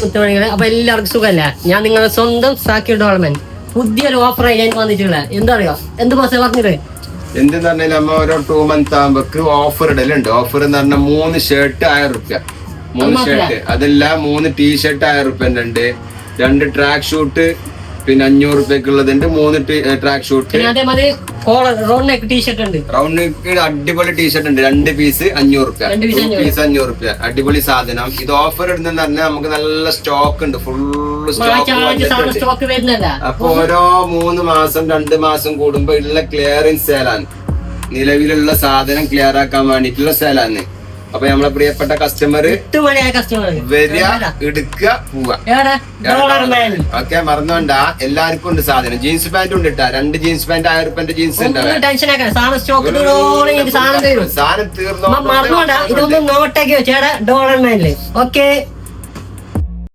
മുത്തുമണികളെ. അപ്പൊ എല്ലാവർക്കും സുഖമല്ല. ഞാൻ നിങ്ങളുടെ സ്വന്തം സാക്കി ഡെവലപ്മെന്റ് പുതിയൊരു ഓഫർ ആയി ഞാൻ വന്നിട്ടുള്ളത്. എന്താ അറിയോ, എന്ത് മാസം പറഞ്ഞത് എന്തെന്ന് പറഞ്ഞാൽ നമ്മ ഓരോ 2 month ആകുമ്പോക്ക് ഓഫർ ഇടലുണ്ട്. ഓഫർ എന്ന് പറഞ്ഞാൽ 3 ഷർട്ട് 1000 റുപ്യ, 3 ഷർട്ട്, അതല്ല 3 ടീഷർട്ട് 1000 റുപ്യന്റെ ഉണ്ട്, 2 ട്രാക്ക് ഷൂട്ട് പിന്നെ 500 റുപ്യക്കുള്ളതുണ്ട്, 3 ട്രാക്ക് ഷൂട്ട്, അതേമാതിരി റൗണ്ട് നെക്ക് ടീഷർട്ട് ഉണ്ട്. റൗണ്ട് നെക്ക് അടിപൊളി ടീഷർട്ട് ഉണ്ട്, 2 പീസ് 500 റുപ്യ, 2 പീസ് 500 റുപ്യ, അടിപൊളി സാധനം. ഇത് ഓഫർ ഇടുന്നെന്ന് പറഞ്ഞാൽ നമുക്ക് നല്ല സ്റ്റോക്ക് ഉണ്ട്, ഫുള്ള് സ്റ്റോക്ക് വരുന്നല്ല. അപ്പൊ ഓരോ 3 മാസം 2 മാസം കൂടുമ്പോ ഉള്ള ക്ലിയറിംഗ് സെയിലാണ്, നിലവിലുള്ള സാധനം ക്ലിയർ ആക്കാൻ വേണ്ടിട്ടുള്ള സെയിലാണ്. അപ്പൊ നമ്മളെ പ്രിയപ്പെട്ട കസ്റ്റമർ വരിക, എടുക്കുക, പോവുക. ഓക്കെ, മറന്നോണ്ട, എല്ലാവർക്കും ഉണ്ട് സാധനം. ജീൻസ് പാന്റ് ഉണ്ട് കേട്ടാ, 2 ജീൻസ് പാന്റ് 1000 റുപ്യന്റെ ജീൻസ് ഉണ്ട്. സാധനം സാധനം തീർന്നോ മറന്നോണ്ട, ഇതൊന്നും നോട്ടാക്കി വെച്ചേടാ ഡോളർ മാനില്. ഓക്കെ.